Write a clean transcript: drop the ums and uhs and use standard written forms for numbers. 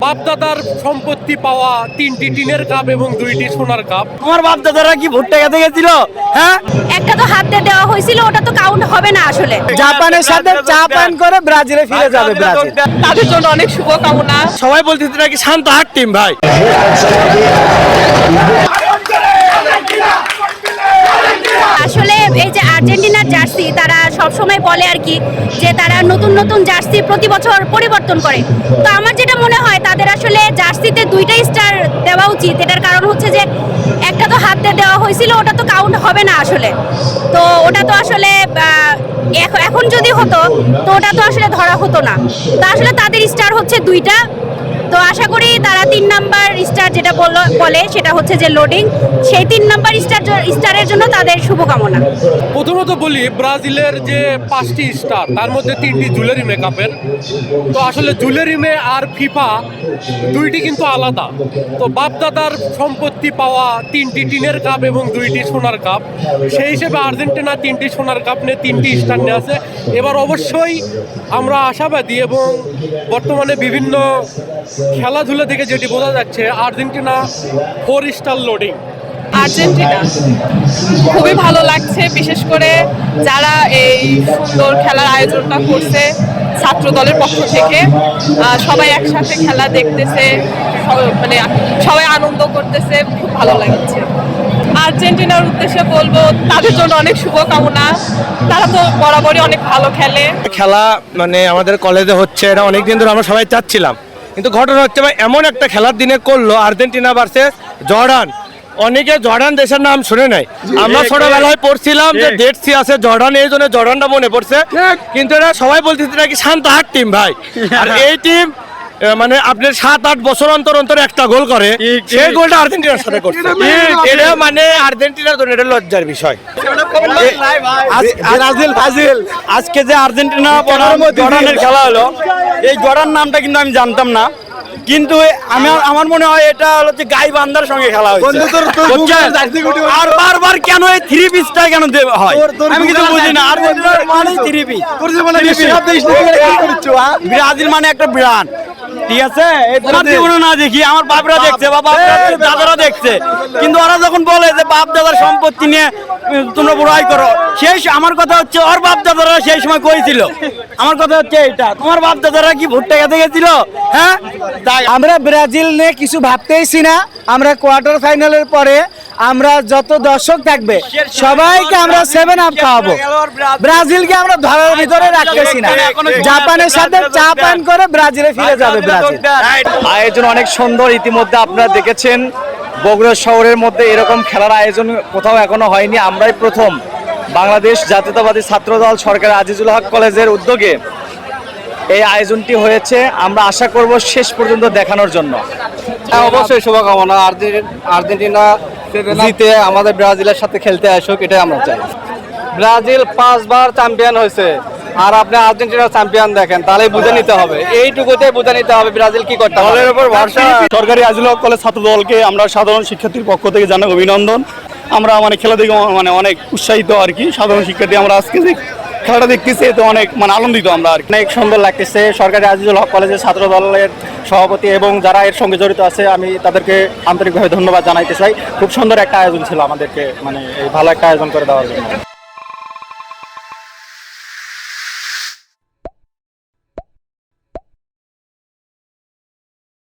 বাপদাদার সম্পত্তি পাওয়া 3টি টিনের কাপ এবং 2টি সোনার কাপ। তোমার বাপদাদারা কি ভুট্টা খেতে গেছিল? হ্যাঁ, একটা তো হাত দিয়ে দেওয়া হয়েছিল, ওটা তো কাউন্ট হবে না আসলে। জাপানের সাথে চা পান করে ব্রাজিলে ফিরে যাবে ব্রাজিল। তাদের জন্য অনেক শুভকামনা। সবাই বলতেছে নাকি শান্ত হাট টিম ভাই। আসলে এই যে আর্জেন্টিনার জার্সি, তারা সবসময় বলে আর কি যে তারা নতুন নতুন জার্সি প্রতি বছর পরিবর্তন করে। তো আমার যেটা মনে হয় তাদের আসলে জার্সিতে 2টা স্টার দেওয়া উচিত। এটার কারণ হচ্ছে যে একটা তো হাত দিয়ে দেওয়া হয়েছিল, ওটা তো কাউন্ট হবে না আসলে। তো ওটা তো আসলে এখন যদি হতো তো ওটা তো আসলে ধরা হতো না। তো আসলে তাদের স্টার হচ্ছে 2টা। তো আশা করি তারা 3 নাম্বার স্টার যেটা বলে সেটা হচ্ছে যে লোডিং, সেই 3 নাম্বার স্টারের জন্য তাদের শুভকামনা। প্রথমত বলি, ব্রাজিলের যে 5টি স্টার তার মধ্যে 3টি জুয়েলারি মেকআপের। তো আসলে জুয়েলারি আর ফিফা 2টি কিন্তু আলাদা। তো বাপদাদার সম্পত্তি পাওয়া 3টি টিনের কাপ এবং 2টি সোনার কাপ, সেই হিসেবে আর্জেন্টিনা 3টি সোনার কাপ নিয়ে 3টি স্টার নিয়ে আছে। এবার অবশ্যই আমরা আশাবাদী, এবং বর্তমানে বিভিন্ন খেলাধুলা থেকে যেটি বোঝা যাচ্ছে আর্জেন্টিনা 4 স্টার লোডিং। আর্জেন্টিনা খুবই ভালো লাগছে, বিশেষ করে যারা এই সুন্দর খেলার আয়োজনটা করছে ছাত্র দলের পক্ষ থেকে। সবাই একসাথে খেলা দেখতেছে, মানে সবাই আনন্দ করতেছে, খুব ভালো লাগছে। আর্জেন্টিনার উদ্দেশ্যে বলবো তাদের জন্য অনেক শুভকামনা। তারা তো বরাবরই অনেক ভালো খেলে। খেলা মানে আমাদের কলেজে হচ্ছে, এটা অনেকদিন ধরে আমরা সবাই চাচ্ছিলাম, কিন্তু ঘটনা হচ্ছে ভাই এমন একটা খেলার দিনে করলো আর্জেন্টিনা ভার্সেস জর্ডান। অনেকে জর্ডান দেশের নাম শুনে নাই, আমরা ছোটবেলায় পড়ছিলাম যে ডেড সি আছে জর্ডান, এই জন্য জর্ডানটা মনে পড়ছে। কিন্তু এরা সবাই বলতেছে নাকি শান্ত হাট টিম ভাই। আর এই টিম মানে আপনার 7-8 বছর অন্তর অন্তর একটা গোল করে, সেই গোলটা আর্জেন্টিনার সাথে করছে। এটা মানে আর্জেন্টিনার জন্য এটা লজ্জার বিষয়। ব্রাজিল আজকে যে আর্জেন্টিনা জর্ডানের খেলা হলো, এই জর্ডান নামটা কিন্তু আমি জানতাম না, কিন্তু আমার মনে হয় এটা হলো যে গাইবান্ধার সঙ্গে খেলা হয়েছে। আর বারবার কেন এই 3 পিসটা কেন হয় আমি কিছু বুঝি না। আর্জেন্টিনার মানে 3 পিস, ব্রাজিল মানে একটা ব্র্যান্ড, ঠিক আছে? তোমার জীবনে না দেখি, আমার বাপরা দেখছে বা দাদারা দেখছে, কিন্তু ওরা যখন বলে যে বাপ দাদার সম্পত্তি নিয়ে তোমরা বড়াই করো, সেই আমার কথা হচ্ছে ওর বাপ দাদারা সেই সময় কইছিল। আমার কথা হচ্ছে এটা, তোমার বাপ দাদারা কি ভুট্টা খেতে গেছিল? হ্যাঁ, আমরা ব্রাজিল নিয়ে কিছু ভাবতেইছি না। আমরা কোয়ার্টার ফাইনালের পরে আমরা যত দর্শক থাকবে সবাইকে আমরা 7 আপ খাওয়াবো। ব্রাজিলকে আমরা ধরার ভিতরে রাখতেছি না। জাপানের সাথে চা পান করে ব্রাজিলে ফিরে যাবে ব্রাজিল। আয়োজন অনেক সুন্দর, ইতিমধ্যে আপনারা দেখেছেন বগুড়া শহরের মধ্যে এরকম খেলার আয়োজন কোথাও এখনো হয়নি। আমরাই প্রথম। বাংলাদেশ জাতীয়তাবাদী ছাত্রদল সরকার আজিজুল হক কলেজের উদ্যোগে এই আয়োজনটি হয়েছে। আমরা আশা করব শেষ পর্যন্ত দেখানোর জন্য। হ্যাঁ, অবশ্যই শুভকামনা। আর্জেন্টিনা জিতে আমাদের ব্রাজিলের সাথে খেলতে আসুক, এটাই আমরা চাই। ব্রাজিল 5 বার চ্যাম্পিয়ন হয়েছে, আর আপনি আর্জেন্টিনার চ্যাম্পিয়ন দেখেন, তাহলে বুঝে নিতে হবে, এইটুকুতে বুঝে নিতে হবে ব্রাজিল কি করতে হবে। দলের উপর ভরসা। সরকারি আজিজুল হক কলেজ ছাত্র দলকে আমরা সাধারণ শিক্ষার্থীর পক্ষ থেকে জানাই অভিনন্দন। আমরা মানে খেলা দেখে মানে অনেক উৎসাহিত আর কি। সাধারণ শিক্ষার্থী আমরা আজকে যে খেলাটা দেখতেছি এতে অনেক মানে আনন্দিত আমরা আর কি। অনেক সুন্দর লাগতেছে। সরকারি আজিজুল হক কলেজের ছাত্র দলের সভাপতি এবং যারা এর সঙ্গে জড়িত আছে, আমি তাদেরকে আন্তরিকভাবে ধন্যবাদ জানাইতে চাই। খুব সুন্দর একটা আয়োজন ছিল আমাদেরকে, মানে এই ভালো একটা আয়োজন করে দেওয়ার জন্য।